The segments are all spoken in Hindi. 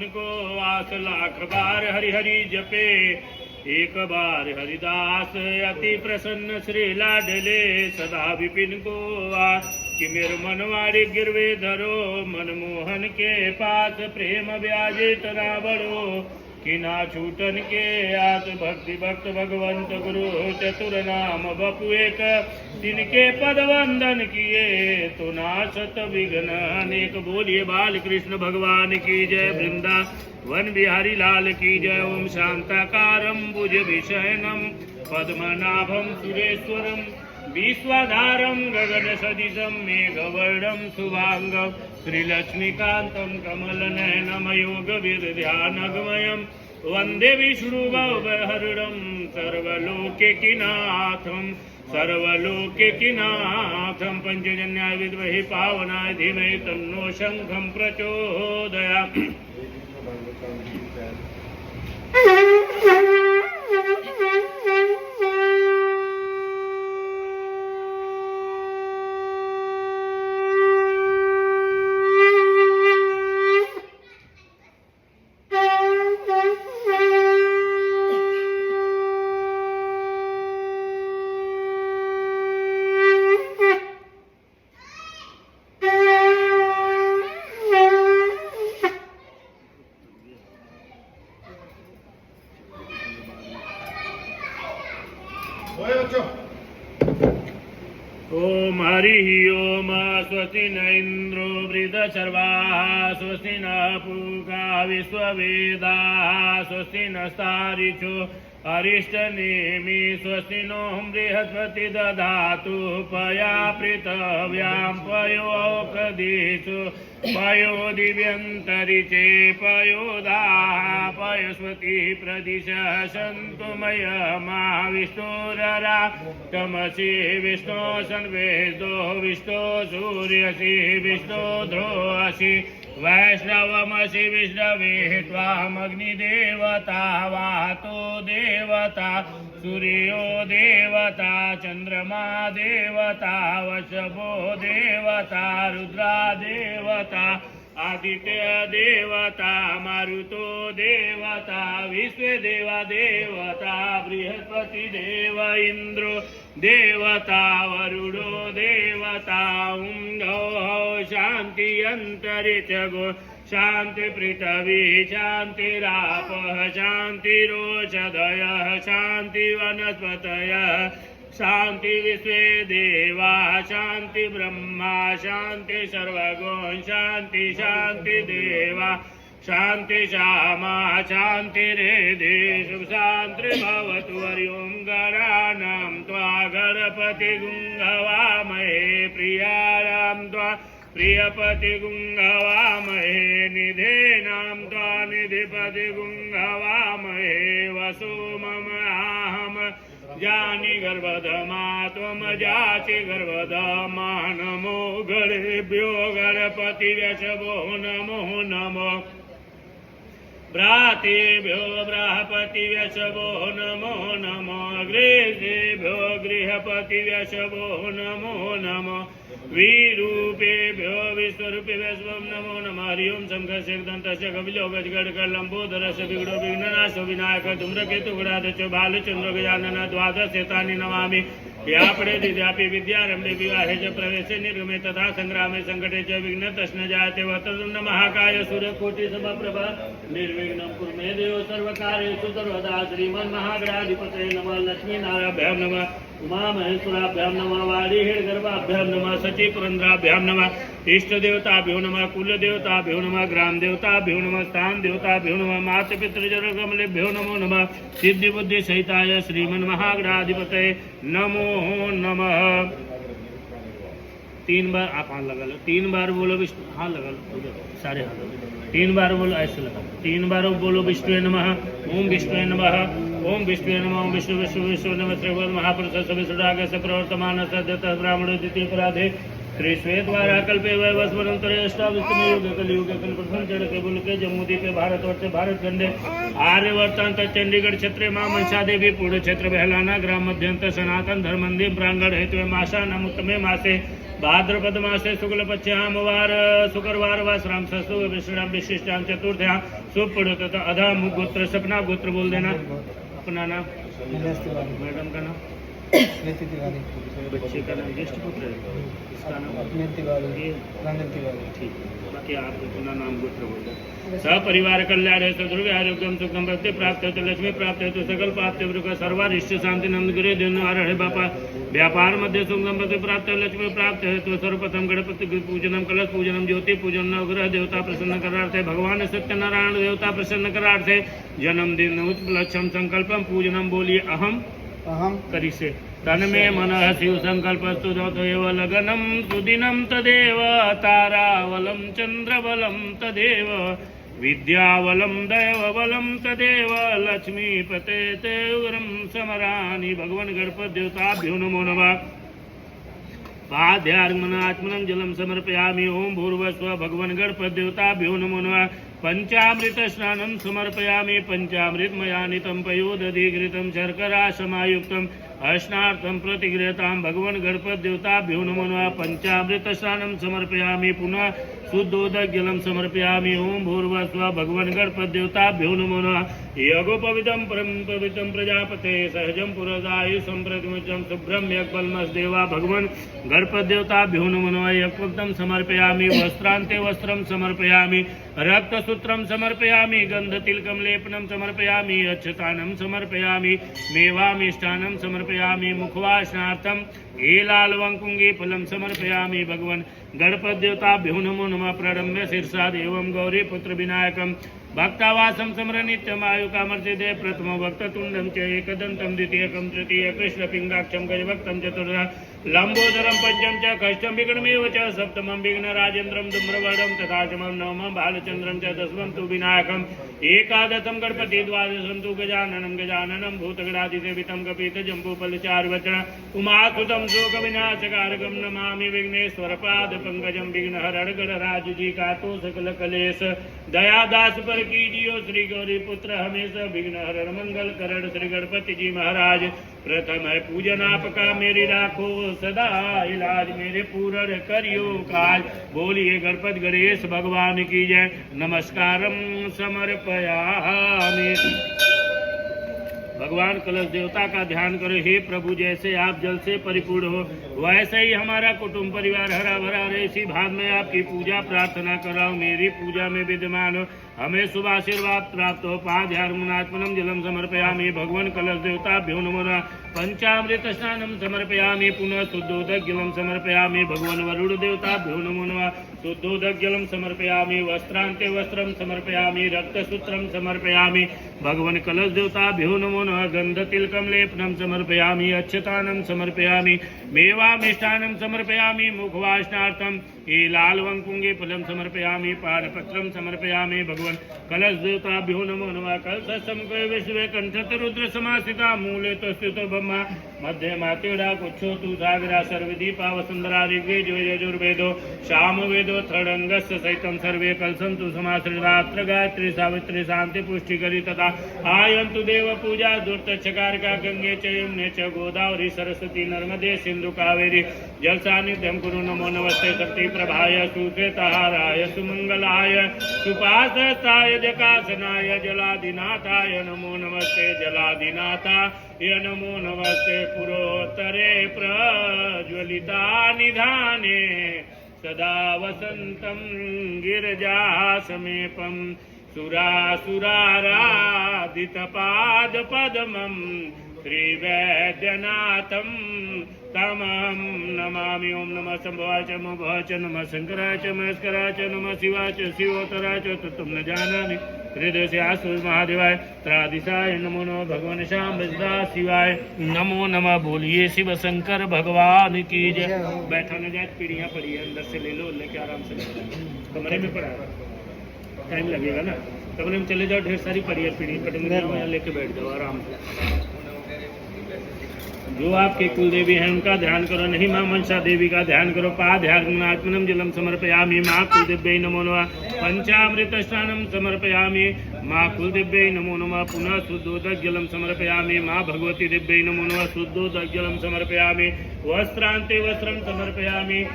को आस लाख बार हरि हरि जपे, एक बार हरिदास अति प्रसन्न श्री लाडले। सदा विपिन को आस कि मेरे मनवाड़ी गिरवे धरो, मनमोहन के पास प्रेम ब्याजे तना बड़ो। कि ना छूटन के आस भक्ति भक्त भगवंत गुरु, चतुर नाम बपु एक तिनके पद वंदन किए, तो नाशत विघ्न अनेक। बोलिए बाल कृष्ण भगवान की जय, वृंदावन बिहारी लाल की जय। ओम शांताकारं भुज विशयनम पद्मनाभं सुरेश्वरम, विश्वाधारं गगन सदिशं मेघवर्णं शुभांगं, श्रीलक्ष्मीकान्तं कमलनयनं योगविद्यानगमयं, वन्दे विष्णुभवहरणं सर्वलोकैकनाथं। सर्वलोकैकनाथं पंचजन्याय विद्महे पावनाय धीमहि तन्नो शंखं प्रचोदयात्। ओम हरि ओम। स्वस्ति न इंद्रो वृद्धशर्वाः, स्वस्ति न पूषा विश्ववेदाः, स्वस्ति नस्तारिषो अरिष्टनेमि, स्वस्ति नो बृहस्पति दधातु पया पृथिव्यां पयोकदिषु, पयो दिव्यन्तरिक्षे पयोदाः, पयस्वती प्रदिश सन्तु मयमा विष्णुररा। तमसि विष्णु सन्वेदो विष्णु सूर्यसि विष्णु ध्रुवसि, वैष्णवमसि विष्णवे त्वामग्निदेवता, वातो देवता, सूर्यो देवता, चंद्रमा देवता, वशभो देवता, रुद्रा देवता, आदित्य देवता, मारुतो देवता, विश्वे देवा देवता, बृहस्पति देव इंद्रो देवता, वरुणो देवता। ओम गौ शांति अंतरिक्ष गो, शांति पृथ्वी शांतिरापः, शांतिरोषधयः, शांति वनस्पतयः, शांति विश्वे देवा, शांति ब्रह्मा, शांति सर्वगुण, शांति शांति देवा, शांति श्यामा, शांति रेधि, शुभ शांति भवतु। हरि ओम। गणानां त्वा गणपति गुंहवामहे, प्रियाणां त्वा प्रियपति गुंहवामहे, निधेनां त्वा निधिपति गुंहवामहे। वसो मम आहम जानि गर्भधमा, त्वं जासि गर्भधमा। नमो गणेभ्यो गणपति व्यशवो नमो नमो, भ्रातेभ्यो बृहस्पति व्यशवो नमो नमो, गृहेभ्यो गृहपति व्यशवो नमो नमो, विरूपेभ्यो विश्वरूपेभ्यो नमो नमः। हरि ओम। शंखस्य दन्तस्य कपिलो गजगणक लंबोदरस्य विघ्नो विघ्ननाशो विनायक धूम्रकेतु गणाध्यक्षो भालचंद्रो गजानन द्वादशेतानि नमामि। व्यापड़े दिव्यापि विद्यारंभे विवाहे च प्रवेशे निर्गमे तथा संग्रामे संकटे च विघ्न तस्न जायते। वक्रतुंड महाकाय सूर्यकोटि समप्रभा, निर्विघ्नं कुरु मे देव सर्वकार्येषु सर्वदा। श्रीमन्महागणाधिपतये नमः। लक्ष्मीनारायणाभ्यां नमः, उमामहेश्वराभ्यां नमः, वाणीहिडगर्भाभ्यां नमः, सचीपुरंद्राभ्यां नमः, इष्टदेवताभ्यो नमः, कुलदेवताभ्यो नमः, ग्रामदेवताभ्यो नमः, स्थानदेवताभ्यो नमः, मातृपितृजनकमलेभ्यो नमो नमः। सिद्धिबुद्धि सहिताय श्रीमन्महागणाधिपतये नमो नमः। 3 बार आप हाथ लगा लो, 3 बार बोलो विष्णु, हाथ लगा लो सारे हाथ, 3 बार बोलो ऐसे लगा, 3 बार बोलो विष्णु नमः। ओम विष्णु नमः, ओम विष्णु नमः, ओम विष्णु विष्णु विष्णु नमः। त्रिभुवन महापुरुष सविसुराग से प्रवर्तमान सद्यत ब्राह्मण द्वितीय अपराधे श्री श्वेतवारा कल्पे वैवस्वरंतरे अष्टाविष्णु युग कलयुग कल प्रथम जड़ के बुल के जम्मूदी पे भारतवर्ष भारत खंडे आर्यवर्तांत चंडीगढ़ क्षेत्र मां मनसा देवी पूर्ण क्षेत्र बहलाना ग्राम मध्यंत सनातन धर्म मंदिर प्रांगण हेतु मासा नमुतमे मासे भाद्रपद मासे शुक्ल पक्षामवार शुक्रवार व श्राम सस्तु विश्राम विशिष्टाम चतुर्थ्या सुपुड़ तथा अधा मुख गोत्र सपना गोत्र बोल देना। अपना नाम, मैडम का नाम, बच्चे का नाम, ज्येष्ठ पुत्र है, इसका नाम ठीक। बाकी आप अपना नाम गोत्र बोल देना। सपरिवार कल्याण है दुर्ग आरोग्यम सुखम भक्ति प्राप्त है लक्ष्मी प्राप्त है सकल प्राप्त है सर्वारिष्ट शांति नंद गिरे दिन हरे बापा व्यापार मध्य सुख संपत्ति प्राप्त है लक्ष्मी प्राप्त है तो सर्वप्रथम गणपति पूजनम कलश पूजनम ज्योति पूजन नवग्रह देवता प्रसन्न करार्थे भगवान सत्यनारायण देवता प्रसन्न करार्थे जन्मदिन उपलक्ष्यम संकल्पम पूजनम बोलिए अहम करी से तन में मन शिव संकल्प स्तुतोएव लगनम सुदिनम तदेव तारावलम चंद्रबलम तदेव विद्यावलम दैवबलम तदेव लक्ष्मीपते ते उग्रम समरानि भगवान गणपति देवताभ्यो नमो नमः। पाद्यार्मनात्मनं जलम समर्पयामि ओम भूर्भुवस्व भगवान गणपति देवताभ्यो नमो नमः। पंचामृत स्नानं समर्पयामि पंचामृतमयानितं पयोदधिघृतं शर्करा समायुक्तम् अर्चनार्थं प्रतिगृहतां भगवान गणपति देवताभ्यो नमो नमः। पंचामृत स्नानं समर्पयामि पुनः शुद्धोदकजलं समर्पयामि ओम भूर्भुवस्व भगवान गणपति देवताभ्यो नमो नमः। यज्ञोपवीतं परं पवित्रं प्रजापते सहजं पुरदायु सम्प्रतिमुच्चं शुभ्रं यज्ञबलमस्देवा भगवान गणपति देवताभ्यो नमो नमः। यज्ञोक्तं समर्पयामि वस्त्रान्ते वस्त्रं समर्पयामि रक्तसूत्रं समर्पयामि गन्धतिलकं लेपनं समर्पयामि अक्षतानं समर्पयामि मेवामिष्टानं समर्पयामि मुखवासनार्थं एलालवंकुंगी फलं समर्पयामि भगवान गणपति देवताभ्यो नमो नमः। प्रणम्य शीर्षा एवं गौरी पुत्र विनायकं भक्तावासं समरनित्यमायुकामर्तिदे प्रथमो भक्ततुण्डं च एकदन्तं द्वितीयकं तृतीय कृष्णपिङ्गाक्षं गजभक्तं चतुर्थ लंबोदरं पंचम च कष्टं विघ्नमेव च सप्तमं विघ्नराजेन्द्रं धूम्रवर्णं तथाष्टमं नवमं बालचन्द्रं च दशमं तु विनायकम् एकादशं गणपति द्वादशं तु गजाननं भूतगणाधिसेवितं कपितजम्बूफलचारुवचन उमासुतं शोकविनाशकारकं नमामि विघ्नेश्वरपादपङ्कजं विघ्नहरणगणराजजी कातो सकलकलेश दयादास पर कीजियो श्री गौरी पुत्र हमेशा विघ्नहरण मंगल करण श्री गणपति जी महाराज। प्रथम है पूजन आपका मेरी राखो सदा इलाज मेरे पूर्ण करियो काज। बोलिए गणपति गणेश भगवान की जय। नमस्कारम समर्पयामि। भगवान कलश देवता का ध्यान करो। हे प्रभु जैसे आप जल से परिपूर्ण हो वैसे ही हमारा कुटुंब परिवार हरा भरा रहे। इसी भाव में आपकी पूजा प्रार्थना कर रहा हूँ। मेरी पूजा में विद्यमान हो हमें शुभ आशीर्वाद प्राप्त हो। पाद्यार्मनात्मनं जलम समर्पयामि भगवान कलश देवताभ्यो नमो नमः। पंचामृत स्नानं समर्पयामि पुनः शुद्धोदक जलम समर्पयामि भगवान वरुण देवताभ्यो नमो नमः। शुद्धोदक जलम समर्पयामि वस्त्रान्ते वस्त्रं समर्पयामि रक्तसूत्रं समर्पयामि भगवान कलश देवताभ्यो नमो नमः। गन्धतिलकं लेपनं समर्पयामि अक्षतानं समर्पयामि मेवामिष्टानं समर्पयामि मुखवासनार्थं एलालवंकुंगे फलं समर्पयामि पानपत्रं समर्पयामि भगवान कलश देवताभ्यो नमो नमः। कलशसंकल्पे विश्वे कंठत रुद्र समासिता मूले तस्थितो ब्रह्मा मध्ये मातेड़ा कुच्छो तु सागरा सर्वदीपा वसुंधरा ऋग्वेदो यजुर्वेदो सामवेदो थर्डंगस्य सहितं सर्वे कलशन्तु समाश्रितात्र गायत्री सावित्री शांति पुष्टिकरी तथा आयन्तु देव पूजा दुर्तच्छकारका गंगे च यमुने च गोदावरी सरस्वती नर्मदे सिंधु कावेरी जल सान्निध्यं कुरु। नमो नमस्ते शक्ति प्रभाय सुकृतहाराय सुमंगलाय सुपासताय जकासनाय जलादिनाथाय नमो नमस्ते जलादिनाथाय नमो नमस्ते पुरोत्तरे प्रज्वलिता निधाने सदा वसन्तं गिरिजासमीपं सुरासुराराधितपादपद्मं श्रीवैद्यनाथं तमहं नमामि। ओम नमः शंभवाय च नमः च नमः शंकराय च महेश्वराय च नमः शिवाय च शिवोत्तराय च तत्त्वं न जानामि हृदय से आसुर महादेवाय त्रादिशाय नमो नमः भगवान श्याम सदा शिवाय नमो नमः। बोलिए शिव शंकर भगवान की जय। बैठा न जाए पीढ़ियाँ पड़ी है अंदर से ले लो लेके आराम से कमरे में पड़ा है टाइम लगेगा ना कमरे में चले जाओ ढेर सारी पड़ी है पीढ़ी पटंग लेके बैठ जाओ आराम से। जो आपके कुल देवी हैं उनका ध्यान करो नहीं माँ मनसा देवी का ध्यान करो। पाद्यार्मनात्मनं जलम समर्पयामि माँ कुलदेव्यै नमो नमः। पंचामृतस्नानं समर्पयामि। माँ कुलदेव्यै नमो नमः। पुनः शुद्धोदकजलं समर्पयामि। माँ भगवती देव्यै नमो नमः। शुद्धोदकजलं समर्पयामि। वस्त्रान्ते वस्त्रं समर्पयामि।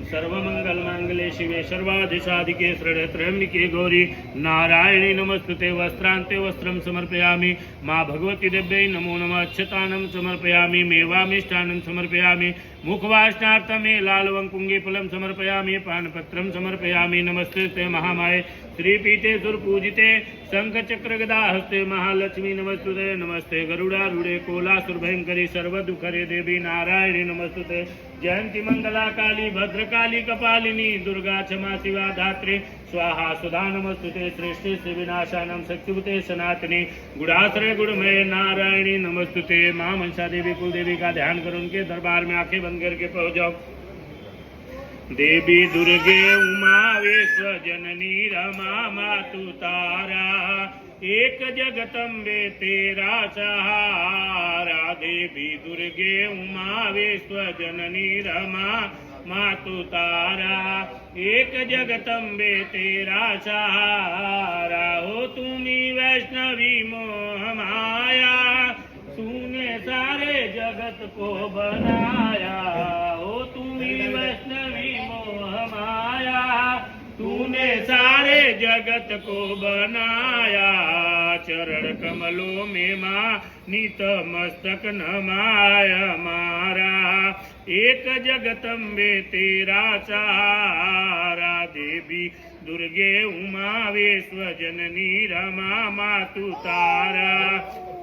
सर्वमंगलमांगल्ये शिवे सर्वाधिसाधिके त्र्यंबके गौरी नारायणी नमस्तुते। वस्त्रान्ते वस्त्रं समर्पयामि। माँ भगवती देव्यै नमो नमः। अक्षतानं समर्पयामि। मेवामिष्टानं समर्पयामि। मुखवासनार्थमे लालवंकुंगे फलं समर्पयामि। पानपत्रं समर्पयामि। नमस्ते महामाये श्रीपीठे सुरपूजिते शंखचक्र गदा हस्ते महालक्ष्मी नमस्तुते। नमस्ते गरुड़ारूढ़े कोलासुरभयंकरी सर्वदुखरे देवी नारायणी नमस्तुते। जयंती मंगला काली भद्रकाली कपालिनी दुर्गा क्षमा शिवा धात्री स्वाहा सुधा नमस्तुते। श्रेष्ठे श्री विनाशानम शक्तिभूते सनातनी गुणाश्रय गुणमय नारायणी नमस्तुते। मां मनसा देवी कुलदेवी का ध्यान करो, उनके दरबार में आंखें बंद करके पहुंच जाओ। देवी दुर्गे उमा विश्व जननी रमा मातु तारा एक जगतम्बे तेरा सहारा। देवी दुर्गे उमा विश्व जननी रमा मातु तारा एक जगतम्बे तेरा सहारा। हो तुम्ही वैष्णवी मोह माया तूने सारे जगत को बनाया। हो तुम्ही वैष्णवी मोह माया तूने सारे जगत को बनाया। चरण कमलों में माँ नित मस्तक नमाया मारा। एक जगतम्बे तेरा सहारा। देवी दुर्गे उमा विश्व जननी रमा मातु तारा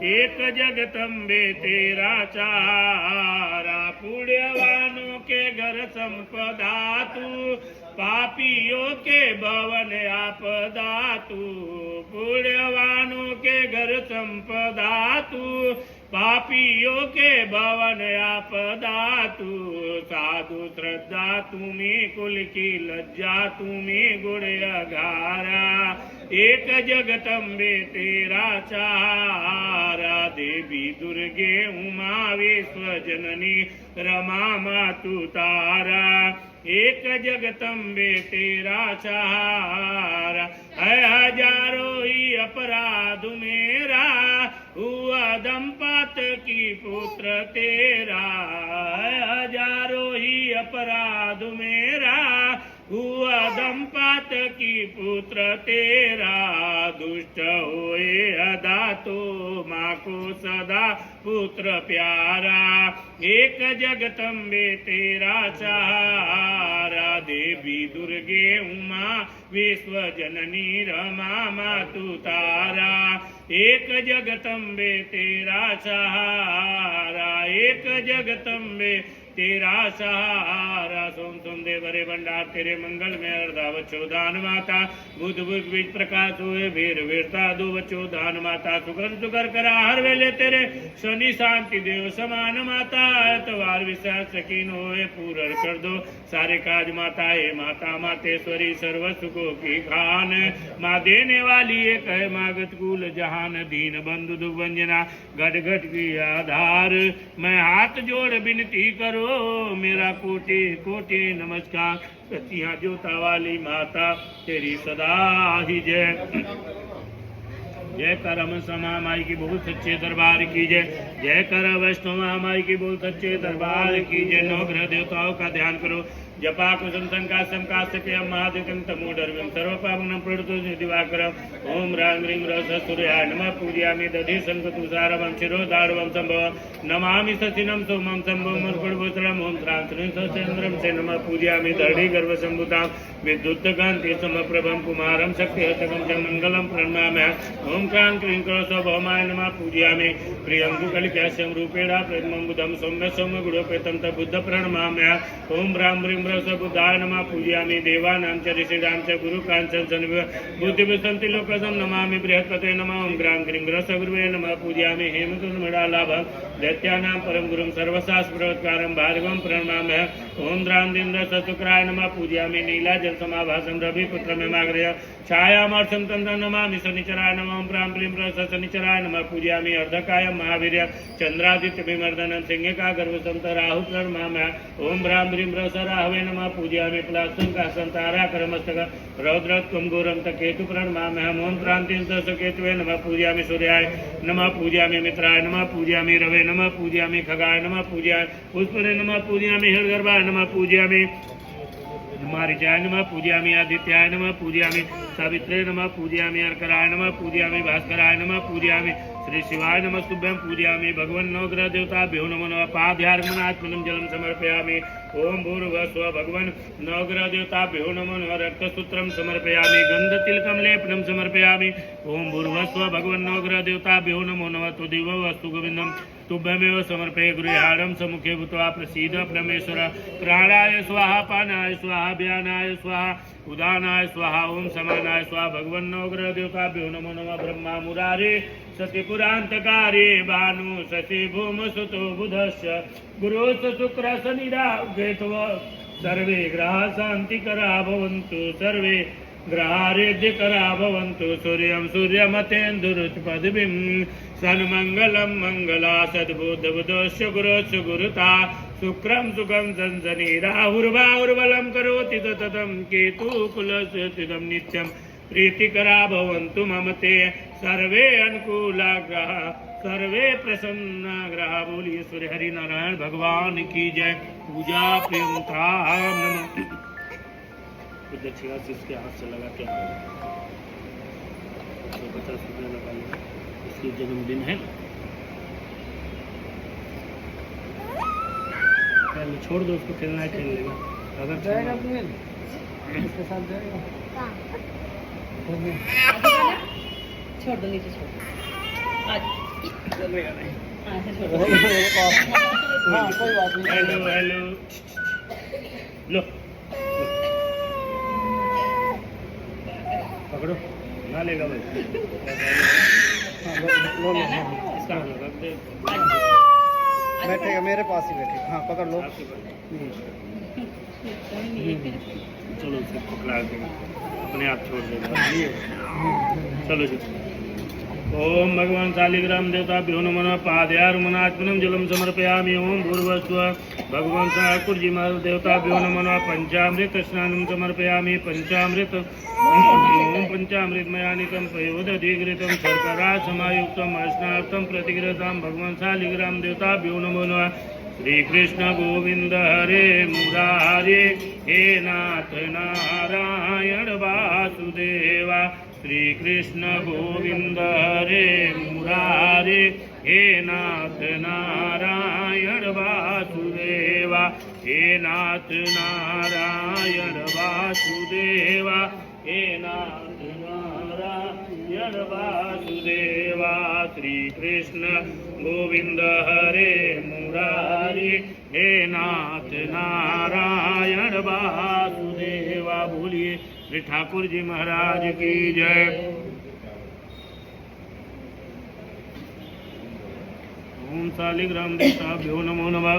एक जगतम्बे तेरा सहारा। पुण्यवानों के घर संपदा तू पापियों के भवन आपदा तू। पुण्यवानों के घर संपदा तू पापियों के भवन आपदा तू। साधु श्रद्धा तुम्हें कुल की लज्जा तुम्हें गुण अघारा। एक जगतम्बे तेरा सहारा। देवी दुर्गे उमा विश्व जननी रमा मातु तारा एक जगतम्बे तेरा सहारा। है हजारों ही अपराध मेरा हुआ दंपत की पुत्र तेरा। है हजारों ही अपराध मेरा हुआ दंपत की पुत्र तेरा। दुष्ट होए अदा तो माँ को सदा पुत्र प्यारा। एक जगतम्बे तेरा सहारा। देवी दुर्गे उमा विश्व जननी रमा मातु तारा एक जगतम्बे तेरा सहारा। एक जगतम्बे तेरा सहारा। सोम सोम देव हरे भंडार तेरे मंगल में अर्धा बच्चों दान माता। बुध बुध बीज प्रकाश हुए वीर वीरता दो बच्चों दान माता। सुकर सुकर करा हर वेले तेरे शनि शांति देव समान माता। एतवार विश्वास शकीन होए पूर्ण कर दो सारे काज माता। हे माता मातेश्वरी सर्व सुखों की खान। माँ देने वाली एक है मागत कुल जहान। दीन बंधु दुभंजना घट घट की आधार। मैं हाथ जोड़ विनती करो मेरा कोटि कोटि नमस्कार। सतिया जोता वाली माता तेरी सदा ही जय। जय कर हम समा माई की बहुत सच्चे दरबार की जय। जय कर वैष्णव माई की बहुत सच्चे दरबार की जय। नौ ग्रह देवताओं का ध्यान करो। जपा कुसुम संकाशम काश्यपेयम महादिकंत मूढ़र्व्यम सर्वपावनं प्रणतो दिवाकर। ओम राम ह्रीं रस सूर्याय नमः। पूजयामि दधि शंख तुषारवं शिरोधारवं संभव। नमामि सचिनं सोमं संभव मर्कटभूषणम्। ओम श्रां श्रीं सचन्द्रं से नमः। पूजयामि दर्ढि गर्भसंभूतां विद्युत्कान्ति समप्रभं कुमारं शक्तिहस्तकं च मंगलं प्रणमाम्यहम्। ओम क्रां क्रीं क्रोशभौमाय नमः। पूजयामि प्रियंकुकलिकास्यं रूपेण प्रेमं बुधं सौम्य सौम्य गुणोपेतं च बुद्ध प्रणमाम्यहम्। ओम राम ह्रीं बुद्धाय नमः। पूजयामि देवानां च ऋषीणां च गुरुकाञ्चं बुद्धिविसन्ति लोकजं नमामि बृहस्पते नमः। ओम ग्रां ग्रीं गुरवे नमः। पूजयामि हेमकुण्डमण्डलाभं दैत्यानां परं गुरुं सर्वशास्त्रप्रवक्तारं भार्गवं प्रणमाम्यहम्। ओम द्रान्दिन्द्रशुक्राय नमः। पूजयामि नीलाजलसमाभासं रविपुत्रमेवाग्रय छायामर्षं तन्त्रं नमामि शनिचराय नमः। ओम प्रां प्रीं शनिचराय नमः। पूजयामि अर्धकायं महावीर्य चन्द्रादित्यविमर्दनं सिंहिका गर्भसंत राहु प्रणमाम्यहम्। ओम भ्रां ह्रीं राहवे नमः पूजयामि प्लास्तं ताराकरमस्तक रौद्रत्वं घोरं केतु प्रणमाम्यहम् ओम क्रांतिकेतवे नमः पूजयामि सूर्याय नमः पूजयामि मित्राय नमः पूजयामि रवे नमः पूजयामि खगाय नमः पूजयामि पुष्पने नमः पूजयामि हिरण्यगर्भाय नमः पूजयामि मारीचाय नमः पूजयामि आदित्याय नमः पूजयामि सावित्रे नमः पूजयामि अर्कराय नमः पूजयामि भास्कराय नमः पूजयामि श्री शिवाय नमस्तुभ्यं पूजयामि भगवन् नवग्रह देवताभ्यो नमो नमः पाद्यार्पणात्मनं जलं समर्पयामि ओम भूर्भुवस्सुवः भगवन् नवग्रह देवताभ्यो नमो नमः रक्तसूत्रं समर्पयामि गन्धतिलकं लेपनं समर्पयामि ओम भूर्भुवस्सुवः भगवन् नवग्रह देवताभ्यो नमो नमः तुदिव वस्तु गोविन्दं तुभ्यमेव समर्पये गृहाणं सम्मुखे भूत्वा प्रसीद परमेश्वर प्राणाय स्वाहा पानाय स्वाहा व्यानाय स्वाहा उदानाय स्वाहा ओम समानाय स्वाहा भगवन् नवग्रह देवताभ्यो नमो नमः ब्रह्मा मुरारे सतिपुरान्तकारे भानु सति भूमसुतो बुधस्य गुरुश्च शुक्रः शनिराहुकेतव सर्वे ग्रहाः शान्तिकरा भवन्तु सर्वे ग्रहारेध्यकरा भवन्तु सूर्यं सूर्यमतेन्दुरुत्पदवीं सन्मङ्गलं मङ्गला सद्बुद्धबुधस्य गुरोश्च गुरुता शुक्रं सुखं संसनि राहुर्बाहुर्बलं करोति सततं केतु कुलस्य स्थितं नित्यं प्रीतिकरा भवन्तु मम ते सर्वे अनुकूला ग्रहा सर्वे प्रसन्न ग्रह बोलिए सूर्य हरि नारायण भगवान की जय पूजा प्रियंता नमः दक्षिणा से इसके हाथ से लगा के 150 रुपये लगा लिया इसकी जन्मदिन है छोड़ दो उसको खेलना है खेल लेगा अगर जाएगा उसके साथ जाएगा छोड़ दो नीचे छोड़ दो आज हाँ कोई बात नहीं हेलो हेलो लो पकड़ो ना लेगा भाई लो लो इसका रख दे बैठेगा मेरे पास ही बैठेगा हाँ पकड़ लो चलो उसको पकड़ा देगा अपने आप छोड़ देगा चलो जी ओम भगवान शालिग्राम देवताभ्यो नमः पादयार्पणात्मनं जलं समर्पयामि ओम भूर्भुवस्सुवः भगवान ठाकुरजी महाराज देवताभ्यो नमः पंचामृत स्नानं समर्पयामि पंचामृत ओम पंचामृतमयानिकं पयोदधिघृतं शर्करा समायुक्तं स्नातं प्रतिगृहतां भगवान शालिग्राम देवताभ्यो नमो नमः श्री कृष्ण गोविंद हरे मुरारे हे नाथ नारायण वासुदेवा श्री कृष्ण गोविंद हरे मुरारे हे नाथ नारायण वासुदेवा हे नाथ नारायण वासुदेवा हे नाथ नारायण वासुदेवा श्री कृष्ण गोविंद हरे मुरारी हे नाथ नारायण वासुदेवा बोलिए श्री ठाकुर जी महाराज की जय ओम शालिग्राम देवताभ्यो नमो नमः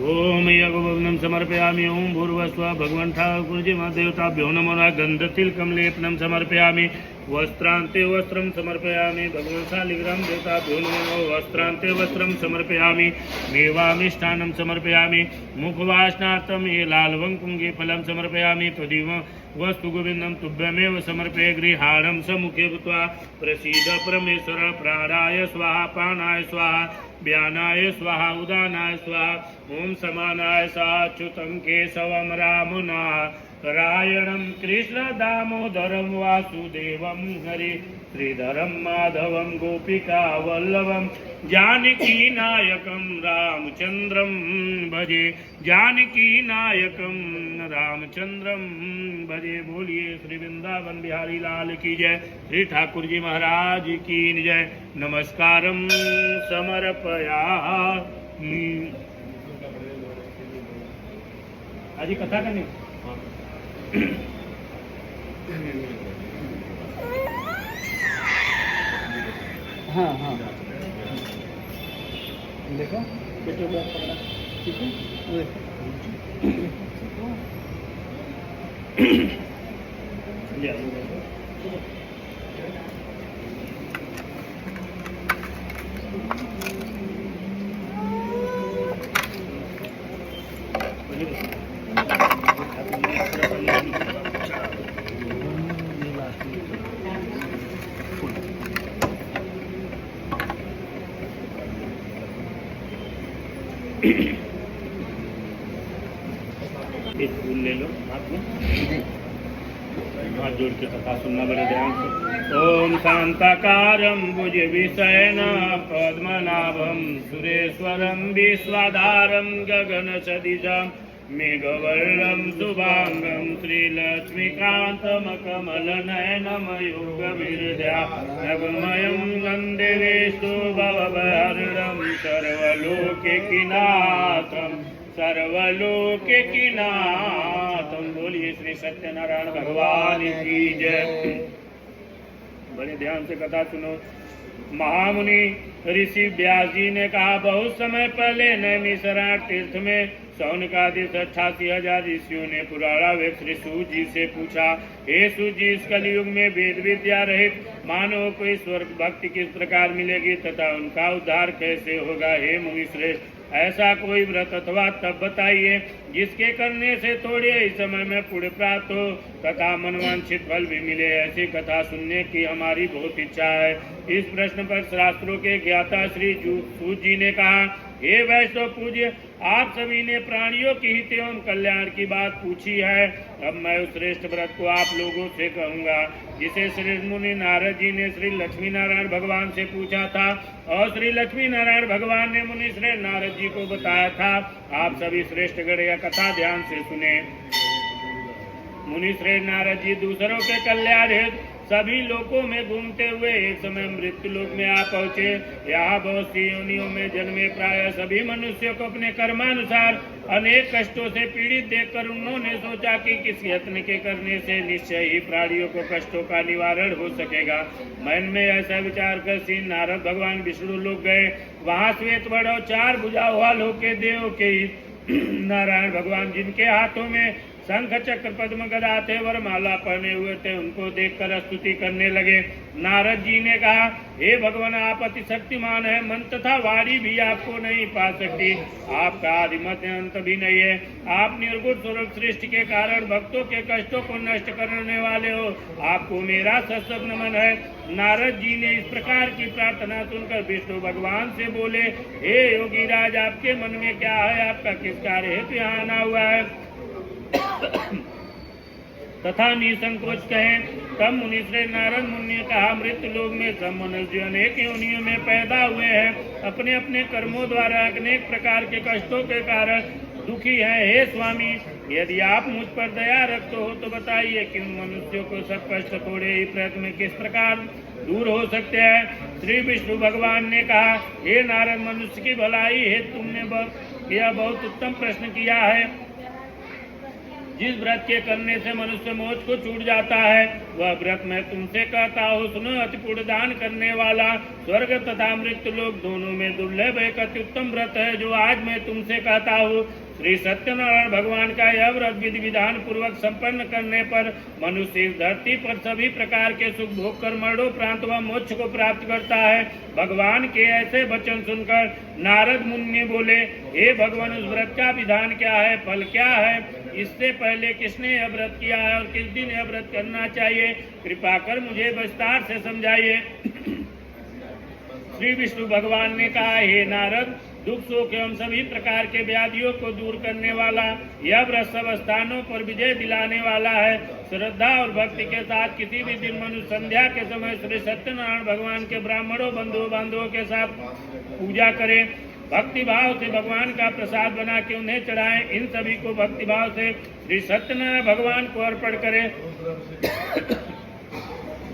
ओम यज्ञभग्नं समर्पयामि ओम भूर्भुवस्सुवः भगवान् ठाकुरजी महादेवताभ्यो नमो नमः गन्धतिलकं लेपनं समर्पयामि वस्त्रान्ते वस्त्रं समर्पयामि भगवान् शालिग्राम देवताभ्यो नमो नमः वस्त्रान्ते वस्त्रं समर्पयामि मेवामिष्ठान्नं समर्पयामि मुखवासनार्थं ये लालवङ्कुङ्गे फलं समर्पयामि त्वदिव वस्तु गोविन्दं तुभ्यमेव समर्पये गृहाणं सम्मुखे भूत्वा प्रसीद परमेश्वर प्राणाय स्वाहा पानाय स्वाहा व्यानाय स्वाहा उदानाय स्वाहा ओम समानाय साच्युतं केशवं रामनारायणं कृष्ण दामोदरं वासुदेवं हरि श्रीधरं माधवं गोपिका वल्लभं जानकी नायकं रामचंद्रं भजे जानकी नायकं रामचंद्रं भजे बोलिए श्री वृंदावन बिहारी लाल की जय श्री ठाकुर जी महाराज की जय नमस्कारं समर्पयामि आज कथा करनी हाँ हाँ देखो ठीक है एक फूल ले लो हाथ में, हाथ जोड़ के कथा सुनना बड़े ध्यान से। ओम शांताकारं भुज विषयन पद्मनाभं सुरेश्वरं विश्वाधारं गगन सदिशं मेघवर्णं शुभांगं श्रीलक्ष्मीकान्तमकमलनयनं योगविद्यानगमयं वन्दे विष्णु भवभयहरणं सर्वलोकैकनाथं। बोलिए श्री सत्यनारायण भगवान की जय। बड़े ध्यान से कथा सुनो। महामुनि ऋषि व्यास जी ने कहा, बहुत समय पहले नैमिषारण्य तीर्थ में शौनकादिक 88,000 ऋषियों ने पुराणावेद श्री सूत जी से पूछा, हे सूत जी, इस कलयुग में वेद विद्या रहित मानव को ईश्वर भक्ति किस प्रकार मिलेगी तथा उनका उद्धार कैसे होगा? हे मुनि श्रेष्ठ, ऐसा कोई व्रत अथवा तप बताइए जिसके करने से थोड़े ही समय में पुण्य प्राप्त हो तथा मनवांछित फल भी मिले। ऐसी कथा सुनने की हमारी बहुत इच्छा है। इस प्रश्न पर शास्त्रों के ज्ञाता श्री सूत जी ने कहा, हे वैष्णव पूज्य, आप सभी ने प्राणियों की हित एवं कल्याण की बात पूछी है। अब मैं उस श्रेष्ठ व्रत को आप लोगों से कहूँगा जिसे श्री मुनि नारद जी ने श्री लक्ष्मी नारायण भगवान से पूछा था और श्री लक्ष्मी नारायण भगवान ने मुनि श्रेष्ठ नारद जी को बताया था। आप सभी श्रेष्ठ गण यह कथा ध्यान से सुने। मुनि श्रेष्ठ नारद जी दूसरों के कल्याण हेतु सभी लोकों में घूमते हुए एक समय मृत्यु लोक में आ पहुँचे। यहाँ बहुत सी योनियों में जन्मे प्राय सभी मनुष्यों को अपने कर्मानुसार अनेक कष्टों से पीड़ित देखकर उन्होंने सोचा कि किसी यत्न के करने से निश्चय ही प्राणियों को कष्टों का निवारण हो सकेगा। मन में ऐसा विचार कर श्री नारद भगवान विष्णु लोक गए। वहाँ श्वेत वर्ण और 4 भुजा वालों के देव के नारायण भगवान जिनके हाथों में शंख चक्र पद्म गदा थे वर माला पहने हुए थे, उनको देखकर स्तुति करने लगे। नारद जी ने कहा, हे भगवान, आप अति शक्तिमान है, मन तथा वाणी भी आपको नहीं पा सकती। आपका आदि मध्य अंत भी नहीं है। आप निर्गुण स्वरूप सृष्टि के कारण भक्तों के कष्टों को नष्ट करने वाले हो। आपको मेरा सशक्त नमन है। नारद जी ने इस प्रकार की प्रार्थना सुनकर विष्णु भगवान से बोले, हे योगीराज, आपके मन में क्या है? आपका किस कार्य हेतु यहाँ आना हुआ है? तथा निसंकोच कहें। तब मुनि श्रेष्ठ नारद मुनि ने कहा, मृत्यु लोक में सब मनुष्य अनेक योनियों में पैदा हुए हैं, अपने अपने कर्मों द्वारा अनेक प्रकार के कष्टों के कारण दुखी हैं। हे स्वामी, यदि आप मुझ पर दया रखते हो तो बताइए कि मनुष्यों को सब कष्ट थोड़े ही प्रयत्न में किस प्रकार दूर हो सकते हैं? श्री विष्णु भगवान ने कहा, हे नारद, मनुष्य की भलाई हेतु तुमने यह बहुत उत्तम प्रश्न किया है। जिस व्रत के करने से मनुष्य मोक्ष को छूट जाता है वह व्रत मैं तुमसे कहता हूँ, सुनो। अति पुण्य दान करने वाला स्वर्ग तथा मृत्यु लोक दोनों में दुर्लभ एक अति उत्तम व्रत है जो आज मैं तुमसे कहता हूँ। श्री सत्यनारायण भगवान का यह व्रत विधि विधान पूर्वक संपन्न करने पर मनुष्य इस धरती पर सभी प्रकार के सुख भोग कर मरणोपरांत वह मोक्ष को प्राप्त करता है। भगवान के ऐसे वचन सुनकर नारद मुनि बोले, हे भगवान, उस व्रत का विधान क्या है, फल क्या है? इससे पहले किसने यह व्रत किया है और किस दिन यह व्रत करना चाहिए? कृपा कर मुझे विस्तार से समझाइए। श्री विष्णु भगवान ने कहा, हे नारद, दुख शोक एवं सभी प्रकार के व्याधियों को दूर करने वाला यह व्रत सब स्थानों पर विजय दिलाने वाला है। श्रद्धा और भक्ति के साथ किसी भी दिन मनुष्य संध्या के समय श्री सत्यनारायण भगवान के ब्राह्मणों बंधु बांधवों के साथ पूजा करे, भक्ति भाव से भगवान का प्रसाद बना के उन्हें चढ़ाएं। इन सभी को भक्ति भाव से श्री सत्यनारायण भगवान को अर्पण करें।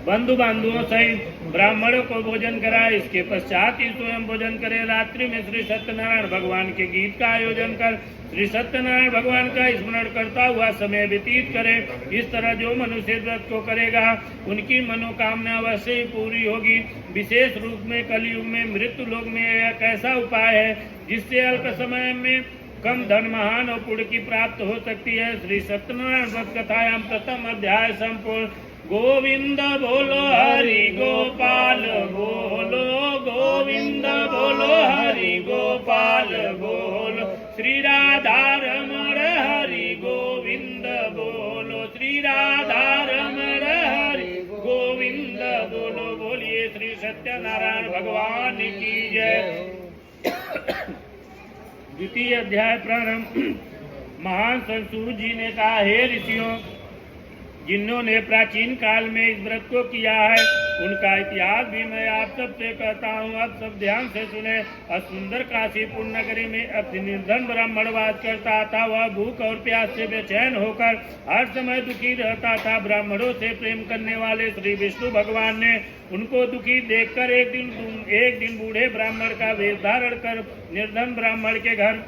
बंधु बांधुओं सहित ब्राह्मणों को भोजन कराए। इसके पश्चात ही स्वयं भोजन करे। रात्रि में श्री सत्यनारायण भगवान के गीत का आयोजन कर श्री सत्यनारायण भगवान का स्मरण करता हुआ समय व्यतीत करे। इस तरह जो मनुष्य व्रत को करेगा उनकी मनोकामना अवश्य ही पूरी होगी। विशेष रूप में कलयुग में मृत्यु लोक में एक ऐसा उपाय है जिससे अल्प समय में कम धन महान और पुण्य की प्राप्त हो सकती है। श्री सत्यनारायण व्रत कथायाम प्रथम अध्याय संपूर्ण। गोविंद बोलो हरि गोपाल बोलो, गोविंद बोलो हरि गोपाल बोलो, श्री राधा रमण हरि गोविंद सत्यनारायण भगवान की जय। द्वितीय अध्याय प्रारंभ। महान संत सूत जी ने कहा, हे ऋषियों, जिन्होंने प्राचीन काल में इस व्रत को किया है उनका इतिहास भी मैं आप सबसे कहता हूँ। अब सब ध्यान से सुने। असुंदर काशीपुर नगरी में अति निर्धन ब्राह्मण वास करता था। वह भूख और प्यास से बेचैन होकर हर समय दुखी रहता था। ब्राह्मणों से प्रेम करने वाले श्री विष्णु भगवान ने उनको दुखी देखकर एक दिन बूढ़े ब्राह्मण का वेश धारण कर निर्धन ब्राह्मण के घर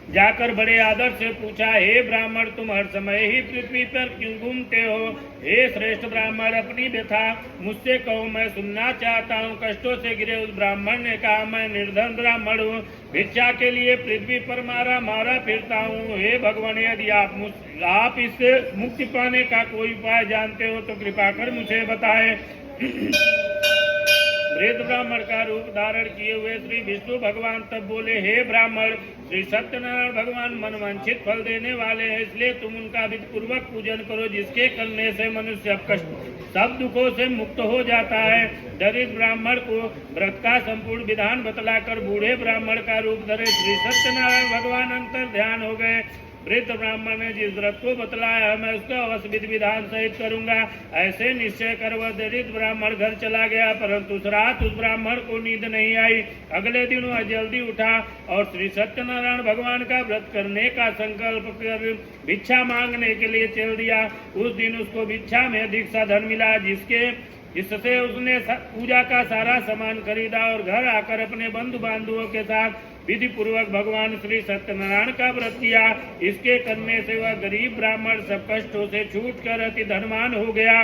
जाकर बड़े आदर से पूछा, हे ब्राह्मण, तुम हर समय ही पृथ्वी पर क्यों घूमते हो? हे श्रेष्ठ ब्राह्मण, अपनी व्यथा मुझसे कहो, मैं सुनना चाहता हूँ। कष्टों से घिरे उस ब्राह्मण ने कहा, मैं निर्धन ब्राह्मण हूँ, भिक्षा के लिए पृथ्वी पर मारा फिरता हूँ। हे भगवान, यदि आप इससे मुक्ति पाने का कोई उपाय जानते हो तो कृपा कर मुझे बताएं। वृद्ध ब्राह्मण का रूप धारण किए हुए श्री विष्णु भगवान तब बोले, हे ब्राह्मण, श्री सत्यनारायण भगवान मनवांछित फल देने वाले हैं, इसलिए तुम उनका विधि पूर्वक पूजन करो, जिसके करने से मनुष्य सब दुखों से मुक्त हो जाता है। दरिद्र ब्राह्मण को व्रत का संपूर्ण विधान बतलाकर बूढ़े ब्राह्मण का रूप धरे श्री सत्यनारायण भगवान अंतर ध्यान हो गए। वृद्ध ब्राह्मण ने जिस व्रत को बतलाया मैं उसका अवश्य विधि विधान सहित करूंगा, ऐसे निश्चय कर वह दरिद्र ब्राह्मण घर चला गया। परंतु उस रात उस ब्राह्मण को नींद नहीं आई। अगले दिन वह जल्दी उठा और श्री सत्यनारायण भगवान का व्रत करने का संकल्प कर भिक्षा मांगने के लिए चल दिया। उस दिन उसको भिक्षा में अधिक सा धन मिला, जिससे उसने पूजा का सारा सामान खरीदा और घर आकर अपने बंधु बांधवों के साथ विधि पूर्वक भगवान श्री सत्यनारायण का व्रत किया। इसके करने से वह गरीब ब्राह्मण सब कष्टों से छूटकर अति धनवान हो गया।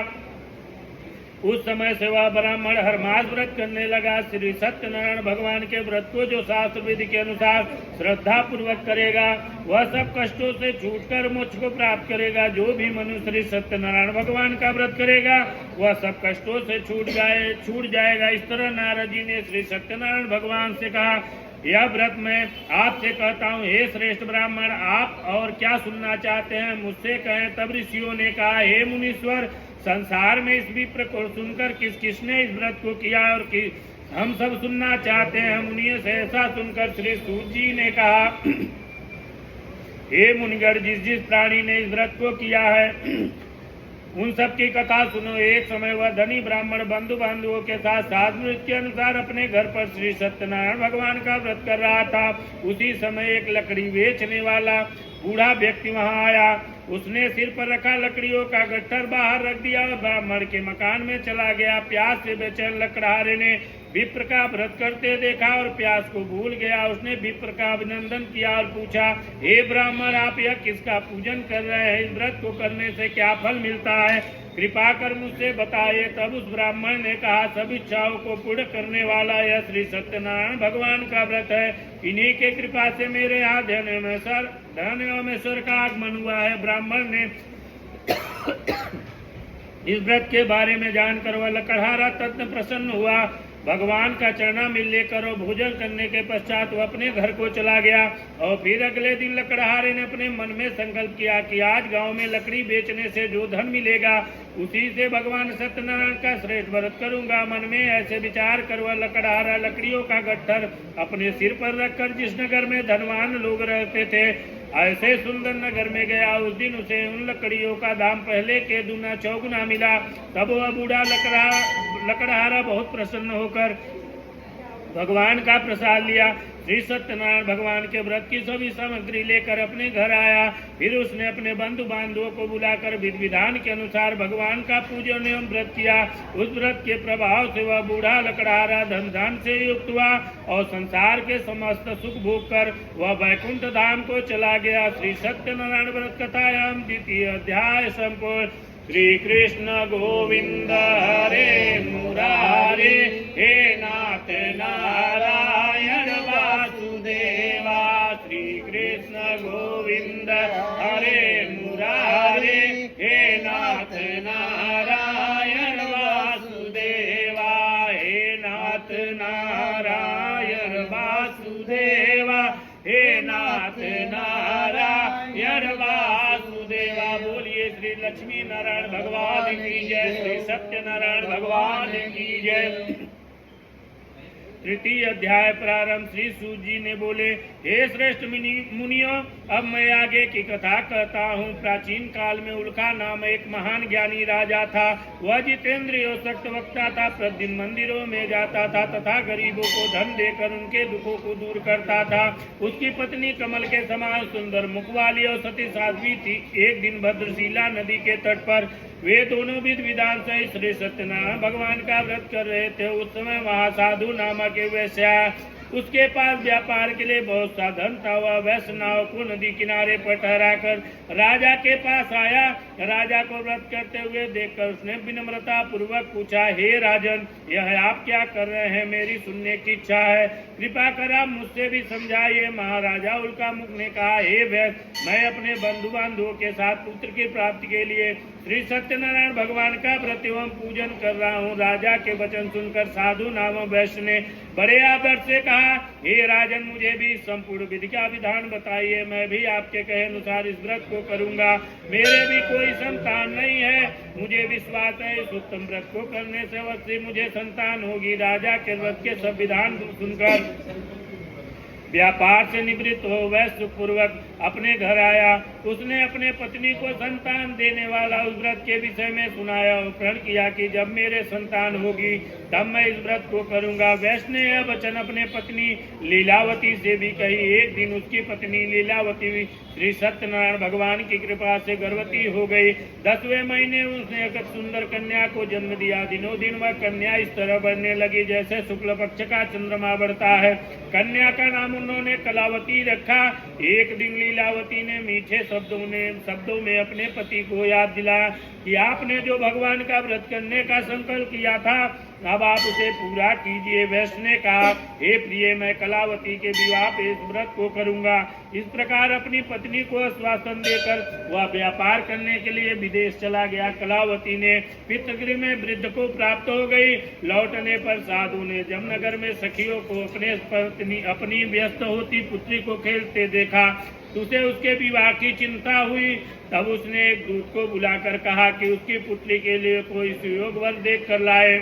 उस समय से वह ब्राह्मण हर मास व्रत करने लगा। श्री सत्यनारायण भगवान के व्रत को जो शास्त्र विधि के अनुसार श्रद्धा पूर्वक करेगा वह सब कष्टों से छूटकर मोक्ष को प्राप्त करेगा। जो भी मनुष्य श्री सत्यनारायण भगवान का व्रत करेगा वह सब कष्टों से छूट जाएगा। इस तरह नारद जी ने श्री सत्यनारायण भगवान से कहा, यह व्रत मैं आपसे कहता हूँ। हे श्रेष्ठ ब्राह्मण, आप और क्या सुनना चाहते हैं मुझसे कहें। तब ऋषियों ने कहा, हे मुनीश्वर, संसार में इस विप्र को सुनकर किसने इस व्रत को किया और हम सब सुनना चाहते हैं। मुनियों से ऐसा सुनकर श्री सूत जी ने कहा, हे मुनिगण, जिस प्राणी ने इस व्रत को किया है उन सब की कथा सुनो। एक समय वह धनी ब्राह्मण बंधु बांधवों के साथ शास्त्र के अनुसार अपने घर पर श्री सत्यनारायण भगवान का व्रत कर रहा था। उसी समय एक लकड़ी बेचने वाला बूढ़ा व्यक्ति वहां आया। उसने सिर पर रखा लकड़ियों का गट्ठर बाहर रख दिया और ब्राह्मण के मकान में चला गया। प्यास से बेचैन लकड़हारे ने विप्र का व्रत करते देखा और प्यास को भूल गया। उसने विप्र का अभिनंदन किया और पूछा, हे ब्राह्मण, आप यह किसका पूजन कर रहे हैं? इस व्रत को करने से क्या फल मिलता है? कृपा कर मुझसे बताइए। तब उस ब्राह्मण ने कहा, सब इच्छाओं को पूर्ण करने वाला यह श्री सत्यनारायण भगवान का व्रत है। इन्हीं के कृपा से मेरे यहाँ धनेश्वर का आगमन हुआ है। ब्राह्मण ने इस व्रत के बारे में जानकर वह लकड़हारा तत्व प्रसन्न हुआ। भगवान का चरणामृत लेकर और भोजन करने के पश्चात वह अपने घर को चला गया। और फिर अगले दिन लकड़हारे ने अपने मन में संकल्प किया कि आज गांव में लकड़ी बेचने से जो धन मिलेगा उसी से भगवान सत्यनारायण का श्रेष्ठ व्रत करूंगा। मन में ऐसे विचार कर वह लकड़हारा लकड़ियों का गट्ठर अपने सिर पर रखकर जिस नगर में धनवान लोग रहते थे ऐसे सुंदर नगर में गया। उस दिन उसे उन लकड़ियों का दाम पहले के दूना चौगुना मिला। तब वह बूढ़ा लकड़हारा बहुत प्रसन्न होकर भगवान का प्रसाद लिया। श्री सत्यनारायण भगवान के व्रत की सभी सामग्री लेकर अपने घर आया। फिर उसने अपने बंधु बांधवों को बुलाकर विधि विधान के अनुसार भगवान का पूजन एवं व्रत किया। उस व्रत के प्रभाव से वह बूढ़ा लकड़हारा धन धान से युक्त हुआ और संसार के समस्त सुख भोग कर वह वैकुंठ धाम को चला गया। श्री सत्यनारायण व्रत कथायाम द्वितीय अध्याय संपूर्ण। श्री कृष्ण गोविंद हरे मुरारे, हे नाथ नारायण वासुदेवा। श्री कृष्ण गोविंद हरे मुरारे, हे नाथ नारायण वासुदेवा। हे नाथ नारायण वासुदेवा, हे नाथ नारायण वासुदेवा। बोलिए श्री लक्ष्मी नारायण भगवान की जय, श्री सत्यनारायण भगवान की जय। तृतीय अध्याय प्रारंभ। श्री सूत जी ने बोले, हे श्रेष्ठ मुनियों, अब मैं आगे की कथा कहता हूँ। प्राचीन काल में उल्का नाम एक महान ज्ञानी राजा था। वह जितेंद्रिय और सक्त वक्ता था। प्रतिदिन मंदिरों में जाता था तथा गरीबों को धन देकर उनके दुखों को दूर करता था। उसकी पत्नी कमल के समान सुंदर मुख वाली और सती साध्वी थी। एक दिन भद्रशिला नदी के तट पर वे दोनों विध विधान से श्री सत्यनारायण भगवान का व्रत कर रहे थे। उस समय वहाँ साधु नामक एक वैश्या, उसके पास व्यापार के लिए बहुत सा धन था। वह वैश्य नाव को नदी किनारे पर ठहराकर राजा के पास आया। राजा को व्रत करते हुए देखकर उसने विनम्रता पूर्वक पूछा, हे राजन, यह आप क्या कर रहे हैं? मेरी सुनने की इच्छा है, कृपा कर आप मुझसे भी समझाइए। महाराजा उल्का मुख ने कहा, हे वैश्य, मैं अपने बंधु बांधवों के साथ पुत्र की प्राप्ति के लिए श्री सत्यनारायण भगवान का व्रत एवं पूजन कर रहा हूँ। राजा के वचन सुनकर साधु नामक वैश्य ने बड़े आदर से कहा, हे राजन, मुझे भी संपूर्ण विधि का विधान बताइए। मैं भी आपके कहे अनुसार इस व्रत को करूंगा। मेरे भी कोई संतान नहीं है। मुझे विश्वास है इस उत्तम व्रत को करने से अवश्य मुझे संतान होगी। राजा के व्रत के सब विधान सुनकर व्यापार से निवृत्त हो वैश्य पूर्वक अपने घर आया। उसने अपने पत्नी को संतान देने वाला उस व्रत के विषय में सुनाया और प्रण किया कि जब मेरे संतान होगी तब मैं इस व्रत को करूंगा। वैश्य ने यह वचन अपने पत्नी लीलावती से भी कही। एक दिन उसकी पत्नी लीलावती श्री सत्यनारायण भगवान की कृपा से गर्भवती हो गई। 10वें महीने उसने एक सुंदर कन्या को जन्म दिया। दिनों दिन वह कन्या इस तरह बढ़ने लगी जैसे शुक्ल पक्ष का चंद्रमा बढ़ता है। कन्या का नाम उन्होंने कलावती रखा। एक दिन लीलावती ने मीठे शब्दों में अपने पति को याद दिलाया कि आपने जो भगवान का व्रत करने का संकल्प किया था, अब आप उसे पूरा कीजिए। वैश्य ने कहा, हे प्रिय, मैं कलावती के विवाह पे इस व्रत को करूंगा। इस प्रकार अपनी पत्नी को आश्वासन देकर वह व्यापार करने के लिए विदेश चला गया। कलावती ने पितृगृह में वृद्ध को प्राप्त हो गई। लौटने पर साधु ने जमनगर में सखियों को अपनी व्यस्त होती पुत्री को खेलते देखा। उसे उसके विवाह की चिंता हुई। तब उसने एक दूत को बुलाकर कहा कि उसकी पुत्री के लिए कोई सुयोग वर देख कर लाए।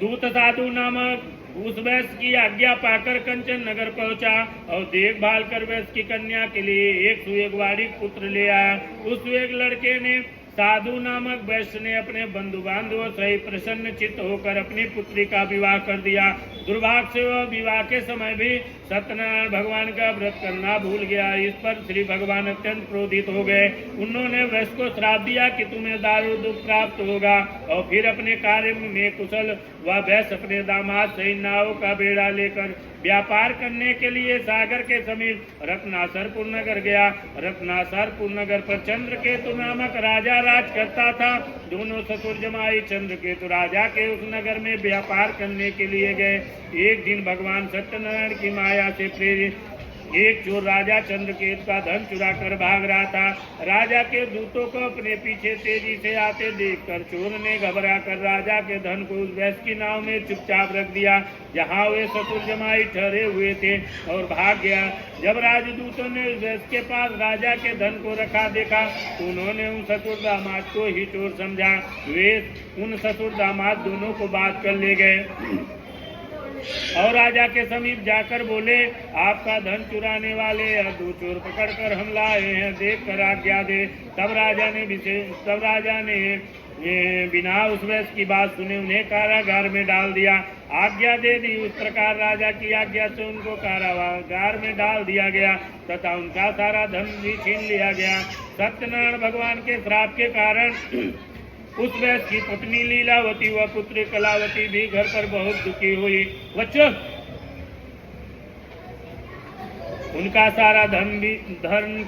दूत साधु नामक उस वैश्य की आज्ञा पाकर कंचन नगर पहुंचा और देखभाल कर वैश्य की कन्या के लिए एक सुयोगवाड़ी पुत्र ले आया। उस सुयोग लड़के ने साधु नामक वैश्य ने अपने बंधु बांधवों सहित प्रसन्न चित्त होकर अपनी पुत्री का विवाह कर दिया। दुर्भाग्य से वह विवाह के समय भी सत्यनारायण भगवान का व्रत करना भूल गया। इस पर श्री भगवान अत्यंत क्रोधित हो गए। उन्होंने वैश्य को श्राप दिया कि तुम्हें दारू दुख प्राप्त होगा। और फिर अपने कार्य में कुशल वह वैश्य अपने दामाद सहित नाव का बेड़ा लेकर व्यापार करने के लिए सागर के समीप रत्नासरपुर नगर गया। रत्नासरपुर नगर पर चंद्रकेतु नामक राजा राज करता था। दोनों ससुर जमाई चंद्रकेतु राजा के उस नगर में व्यापार करने के लिए गए। एक दिन भगवान सत्यनारायण की माया से प्रेरित एक चोर राजा चंद्रकेतु का धन चुरा कर भाग रहा था। राजा के दूतों को अपने पीछे तेजी से आते देखकर चोर ने घबरा कर राजा के धन को उस वैश्य की नाव में चुपचाप रख दिया जहां वे ससुर जमाई ठहरे हुए थे और भाग गया। जब राजदूतों ने उस वैश्य के पास राजा के धन को रखा देखा तो उन्होंने उन ससुर दामाद को ही चोर समझा। वे उन ससुर दामाद दोनों को बात कर ले गए और राजा के समीप जाकर बोले, आपका धन चुराने वाले दो चोर पकड़कर हम लाए हैं, देख कर आज्ञा दे। तब राजा ने बिना उस वैश्य की बात सुने उन्हें कारागार में डाल दिया। आज्ञा दे दी। उस प्रकार राजा की आज्ञा से उनको कारागार में डाल दिया गया तथा उनका सारा धन भी छीन लिया गया। सत्यनारायण भगवान के श्राप के कारण उस वैश्य की पत्नी लीलावती व पुत्री कलावती भी घर पर बहुत दुखी हुई। उनका सारा धन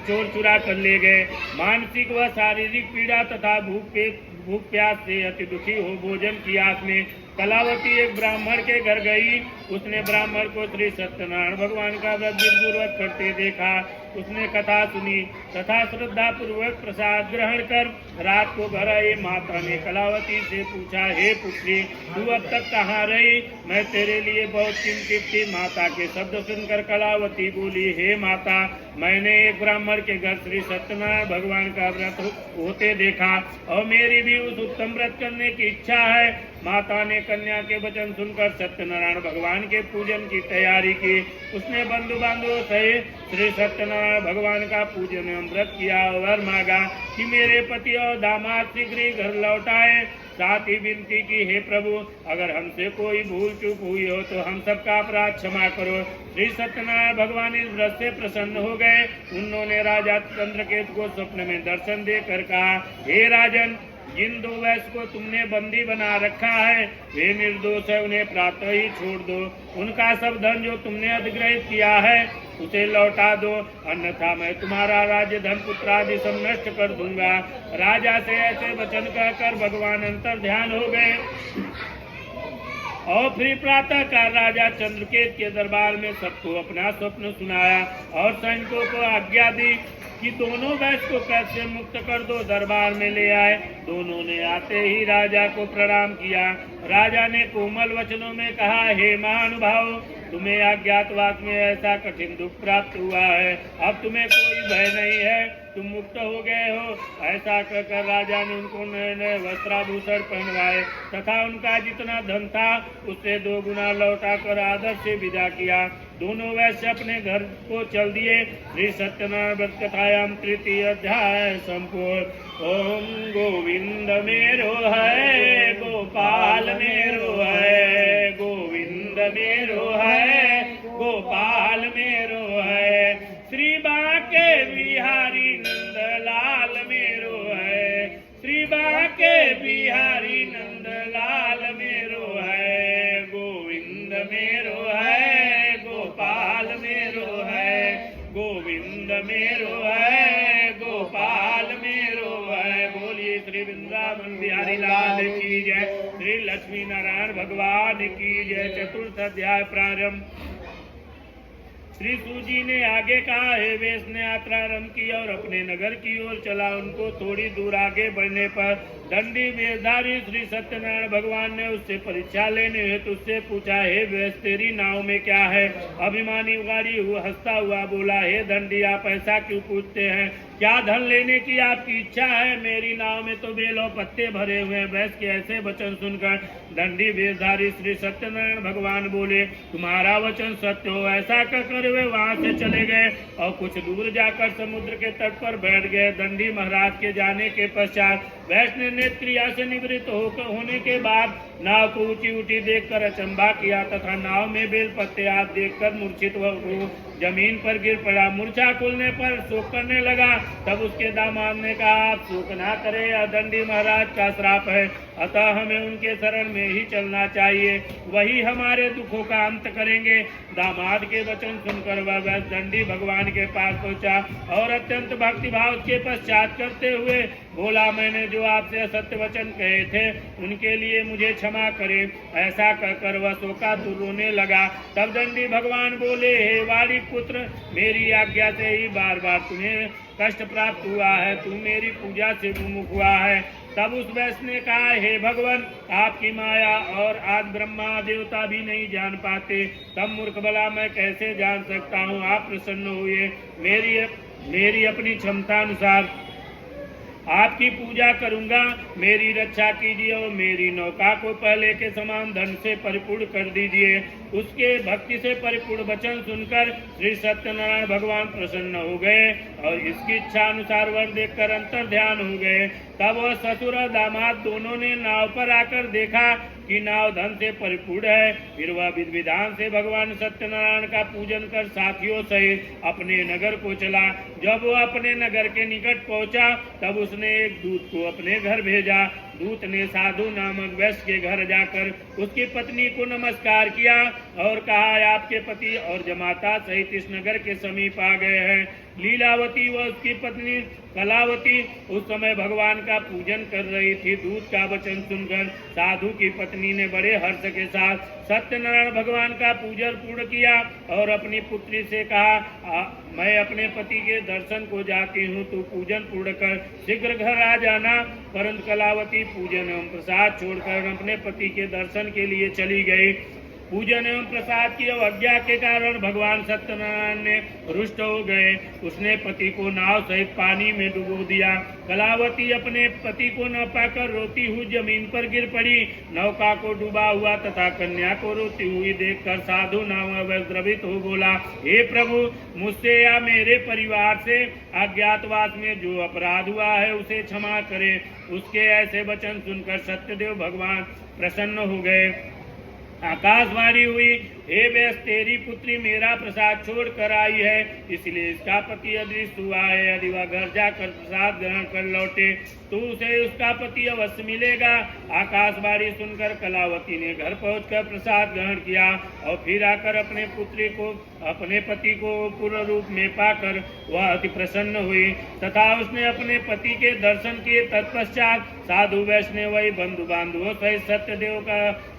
चोर चुरा कर ले गए। मानसिक व शारीरिक पीड़ा तथा भूख प्यास से अति दुखी हो भोजन की आस में कलावती एक ब्राह्मण के घर गई। उसने ब्राह्मण को श्री सत्यनारायण भगवान का व्रत पूर्वक करते देखा। उसने कथा सुनी तथा श्रद्धा पूर्वक प्रसाद ग्रहण कर रात को घर आई। माता ने कलावती से पूछा, हे पुत्री, तू अब तक कहाँ रही? मैं तेरे लिए बहुत चिंतित थी। माता के शब्द सुनकर कलावती बोली, हे माता, मैंने एक ब्राह्मण के घर श्री सत्यनारायण भगवान का व्रत होते देखा और मेरी भी उस उत्तम व्रत करने की इच्छा है। माता ने कन्या के वचन सुनकर सत्यनारायण भगवान के पूजन की तैयारी की। उसने बंधु बांधवों सहित श्री सत्यनारायण भगवान का पूजन एवं व्रत किया और मांगा कि मेरे पति और दामाद शीघ्र ही घर लौट आए। साथ ही विनती की, हे प्रभु, अगर हमसे कोई भूल चूक हुई हो तो हम सबका अपराध क्षमा करो। श्री सत्यनारायण भगवान इस व्रत से प्रसन्न हो गए। उन्होंने राजा चंद्रकेतु को स्वप्न में दर्शन देकर कहा, हे राजन, जिन दो वैश्य को तुमने बंदी बना रखा है वे निर्दोष है, उन्हें प्रातः ही छोड़ दो। उनका सब धन जो तुमने अधिग्रहित किया है उसे लौटा दो, अन्यथा मैं तुम्हारा राज्य धन पुत्र आदि सब नष्ट कर दूंगा। राजा से ऐसे वचन कहकर भगवान अंतर ध्यान हो गए और फिर प्रातः काल राजा चंद्रकेत के दरबार में सबको अपना स्वप्न सुनाया और सैनिकों को आज्ञा दी कि दोनों वैश्य को कैसे मुक्त कर दो। दरबार में ले आए। दोनों ने आते ही राजा को प्रणाम किया। राजा ने कोमल वचनों में कहा, हे महानुभाव, तुम्हें अज्ञातवास में ऐसा कठिन दुख प्राप्त हुआ है, अब तुम्हें कोई भय नहीं है, तुम मुक्त हो गए हो। ऐसा कहकर राजा ने उनको नए नए वस्त्राभूषण पहनवाए तथा उनका जितना धन था उससे 2 गुना लौटा कर आदर से विदा किया। दोनों वैश्य अपने घर को चल दिए। श्री सत्यनारायण व्रत कथायाम 3य अध्याय संपूर्ण। ओम गोविंद मेरो है, गोपाल मेरो है, गोविंद मेरो है, गोपाल मेरो है, श्री बाके बिहारी नंदलाल मेरो है, श्री बाके बिहारी नंदलाल मेरो है, गोविंद मेरो है, गोपाल मेरो है, गोविंद मेरो है, गोपाल मेरो है। बोलिए श्री वृंदावन बिहारी लाल की जय, श्री लक्ष्मी नारायण भगवान की जय। चतुर्थ अध्याय प्रारंभ। श्री सूजी ने आगे कहा, हे वेश ने यात्रा आरम्भ की और अपने नगर की ओर चला। उनको थोड़ी दूर आगे बढ़ने पर दंडी वेशधारी श्री सत्यनारायण भगवान ने उससे परीक्षा लेने हेतु उससे पूछा, हे वेश, तेरी नाव में क्या है? अभिमानी उगाड़ी हुआ हंसता हुआ बोला, हे दंडी, आप ऐसा क्यों पूछते हैं? क्या धन लेने की आपकी इच्छा है? मेरी नाव में तो बेल और पत्ते भरे हुए हैं। वैश्य के ऐसे वचन सुनकर दंडी वेशधारी श्री सत्यनारायण भगवान बोले, तुम्हारा वचन सत्य हो। ऐसा कहकर वे वहां से चले गए और कुछ दूर जाकर समुद्र के तट पर बैठ गए। दंडी महाराज के जाने के पश्चात वैश्य ने नेत्र क्रिया से निवृत्त होने के बाद नाव को ऊंची ऊंची देखकर अचंभा किया तथा नाव में बेल पत्ते आदि देखकर मूर्छित हो जमीन पर गिर पड़ा। मूर्छा खुलने पर शोक करने लगा। तब उसके दामाद ने कहा, आप शोक ना करें, यह दंडी महाराज का श्राप है, अतः हमें उनके शरण में ही चलना चाहिए, वही हमारे दुखों का अंत करेंगे। दामाद के वचन सुनकर वह दंडी भगवान के पास पहुंचा और अत्यंत भक्तिभाव के पश्चात करते हुए बोला, मैंने जो आपसे असत्य वचन कहे थे उनके लिए मुझे क्षमा करें। ऐसा कहकर वह शोकातुर रोने लगा। तब दंडी भगवान बोले, हे वाली पुत्र, मेरी आज्ञा से ही बार बार तुम्हें कष्ट प्राप्त हुआ है, तू मेरी पूजा से विमुख हुआ है। तब उस वैश्य ने कहा, हे भगवान, आपकी माया और आज ब्रह्मा देवता भी नहीं जान पाते, तब मूर्ख भला मैं कैसे जान सकता हूँ? आप प्रसन्न हुए, मेरी अपनी क्षमता अनुसार आपकी पूजा करूंगा। मेरी रक्षा कीजिए और मेरी नौका को पहले के समान धन से परिपूर्ण कर दीजिए। उसके भक्ति से परिपूर्ण वचन सुनकर श्री सत्यनारायण भगवान प्रसन्न हो गए और इसकी इच्छा अनुसार वर देखकर अंतर ध्यान हो गए। तब वह ससुर और दामाद दोनों ने नाव पर आकर देखा कि नाव धन से परिपूर्ण है। फिर वह विधि विधान से भगवान सत्यनारायण का पूजन कर साथियों सहित अपने नगर को चला। जब वह अपने नगर के निकट पहुंचा तब उसने एक दूत को अपने घर भेजा। दूत ने साधु नामक वैश्य के घर जाकर उसकी पत्नी को नमस्कार किया और कहा, आपके पति और जमाता सहित इस नगर के समीप आ गए हैं। लीलावती व उसकी पत्नी कलावती उस समय भगवान का पूजन कर रही थी। दूत का वचन सुनकर साधु की पत्नी ने बड़े हर्ष के साथ सत्यनारायण भगवान का पूजन पूर्ण किया और अपनी पुत्री से कहा, मैं अपने पति के दर्शन को जाती हूँ, तू पूजन पूर्ण कर शीघ्र घर आ जाना। परंतु कलावती पूजन एवं प्रसाद छोड़कर अपने पति के दर्शन के लिए चली गई। पूजन एवं प्रसाद की अवज्ञा के कारण भगवान सत्यनारायण ने रुष्ट हो गए। उसने पति को नाव सहित पानी में डुबो दिया। कलावती अपने पति को न पाकर रोती हुई जमीन पर गिर पड़ी। नौका को डूबा हुआ तथा कन्या को रोती हुई देखकर साधु नाव द्रवित हो बोला, हे प्रभु, मुझसे या मेरे परिवार से अज्ञातवास में जो अपराध हुआ है उसे क्षमा करे। उसके ऐसे वचन सुनकर सत्यदेव भगवान प्रसन्न हो गए। आकाशवाणी हुई, हे व्यस, तेरी पुत्री मेरा प्रसाद छोड़ कर आई है, इसलिए इसका पति अदृश्य हुआ है। यदि वह घर जाकर प्रसाद ग्रहण कर लौटे तो उसे उसका पति अवश्य मिलेगा। आकाशवाणी सुनकर कलावती ने घर पहुंचकर प्रसाद ग्रहण किया और फिर आकर अपने पति को पूर्ण रूप में पाकर वह अति प्रसन्न हुई तथा उसने अपने पति के दर्शन किए। तत्पश्चात साधु वैष्णव बंधु बांधवों सहित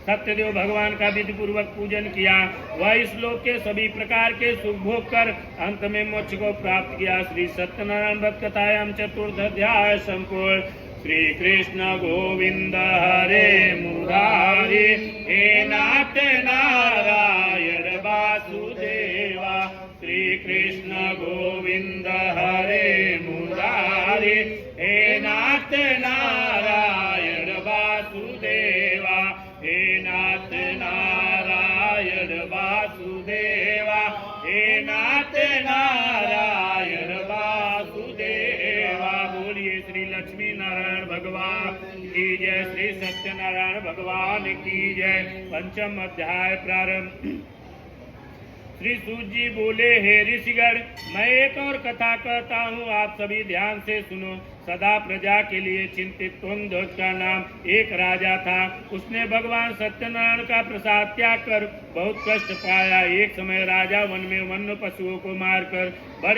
सत्यदेव भगवान का विधि पूर्वक पूजन किया। वह इस लोक के सभी प्रकार के सुख भोग कर अंत में मोक्ष को प्राप्त किया। श्री सत्यनारायण व्रत कथायाम चतुर्थ अध्याय संपूर्ण। श्री कृष्ण गोविंद हरे मुरारी, हे नाथ नारायण वासुदेवा। श्री कृष्ण गोविंद हरे मुरारी, हे नाथ नारायण वासुदेवा। हे नाथ नारायण वासुदेवा, हे नाथ नारायण वासुदेवा। बोलिए श्री लक्ष्मी नारायण भगवान की जय, श्री सत्यनारायण भगवान की जय। पंचम अध्याय प्रारंभ। श्री सूत जी बोले, हे ऋषिगण, मैं एक और कथा कहता हूँ, आप सभी ध्यान से सुनो। सदा प्रजा के लिए चिंतित तुंगध्वज का नाम एक राजा था। उसने भगवान सत्यनारायण का प्रसाद त्याग कर बहुत कष्ट पाया। एक समय राजा वन में वन्य पशुओं को मारकर बड़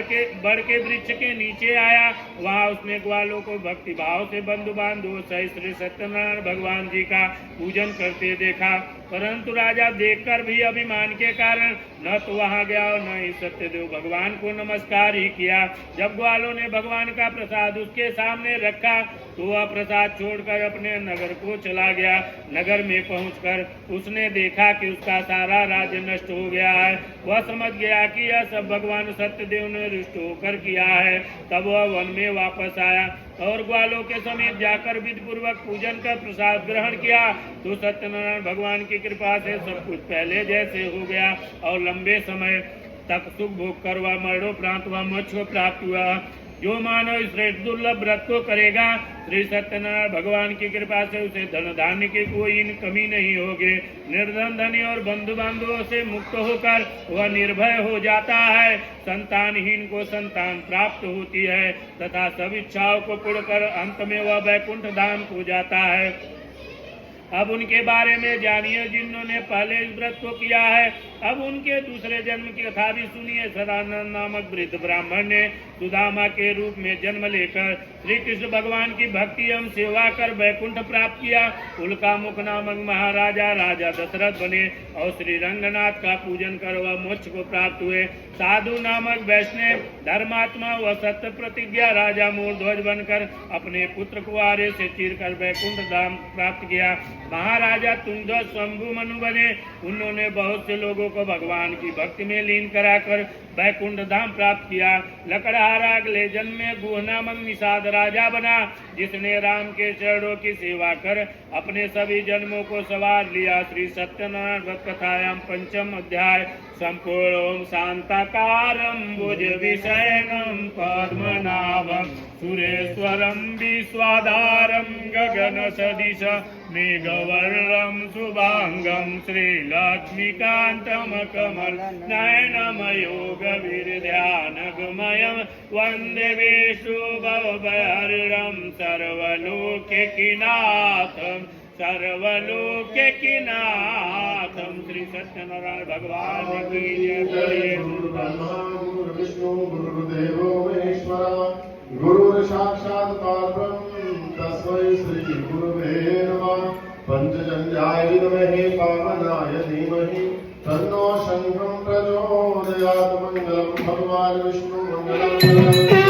के वृक्ष के नीचे आया। वहां उसने ग्वालों को भक्ति भाव से बंधु बांधव सहित श्री सत्यनारायण भगवान जी का पूजन करते देखा। परंतु राजा देखकर भी अभिमान के कारण न तो वहां गया और न ही सत्यदेव भगवान को नमस्कार ही किया। जब ग्वालों ने भगवान का प्रसाद उसके सामने रखा तो वह प्रसाद छोड़कर अपने नगर को चला गया। नगर में पहुंचकर उसने देखा कि उसका सारा राज्य नष्ट हो गया है। वह समझ गया कि यह सब भगवान सत्यदेव ने रुष्ट होकर किया है। तब वह वन में वापस आया और ग्वालों के समीप जाकर विधि पूर्वक पूजन कर प्रसाद ग्रहण किया तो सत्यनारायण भगवान की कृपा से सब कुछ पहले जैसे हो गया और लंबे समय तक सुख भोग कर वह मरणोपरांत वह मोक्ष को प्राप्त हुआ। जो मानव इस श्रेष्ठ दुर्लभ व्रत को करेगा, श्री सत्यनारायण भगवान की कृपा से उसे धन धान्य की कोई कमी नहीं होगी। निर्धन धनी और बंधु बांधवों से मुक्त होकर वह निर्भय हो जाता है। संतानहीन को संतान प्राप्त होती है तथा सब इच्छाओं को पूर्ण कर अंत में वह वैकुंठ धाम को जाता है। अब उनके बारे में जानिए जिन्होंने पहले इस व्रत को किया है। अब उनके दूसरे जन्म की कथा भी सुनिए। सदानंद नामक वृद्ध ब्राह्मण ने सुदामा के रूप में जन्म लेकर श्री कृष्ण भगवान की भक्ति एवं सेवा कर वैकुंठ प्राप्त किया। उल्कामुख नामक महाराजा राजा दशरथ बने और श्री रंगनाथ का पूजन कर वह मोक्ष को प्राप्त हुए। साधु नामक वैष्णव धर्मात्मा व सत्य प्रतिज्ञा राजा मूलध्वज बनकर अपने पुत्र कुआरे से चीरकर वैकुंठ धाम प्राप्त किया। महाराजा तुंगध्वज शंभु मनु बने। उन्होंने बहुत से लोगों को भगवान की भक्ति में लीन कराकर वैकुंठ धाम प्राप्त किया। लकड़हारा अगले जन्म में गुह नामक निषाद राजा बना, जिसने राम के चरणों की सेवा कर अपने सभी जन्मों को सवार लिया। श्री सत्यनारायण व्रत कथायाम पंचम अध्याय संपूर्ण। ओम शांताकारं भुज विशयनं पद्मनाभं सुरेश्वरं विश्वाधारं गगन सदिश मेघवर्णं शुभांगं श्रीलक्ष्मीकान्तं कमल नयनं योगविद्यानगमयं वन्दे विष्णु भवभयहरं सर्वलोकैकनाथं सर्वलोके की नाथम श्री सत्यनारायण भगवान की जय। बोलिए गुरु ब्रह्मा गुरु विष्णु गुरुदेवो महेश्वरा गुरु साक्षात् परब्रह्म तस्मै श्री गुरुवे नमः। पंचजन्याय विद्महे पावनाय धीमहि तन्नो शंखं प्रचोदयात्। मंगलम भगवान विष्णु मंगलम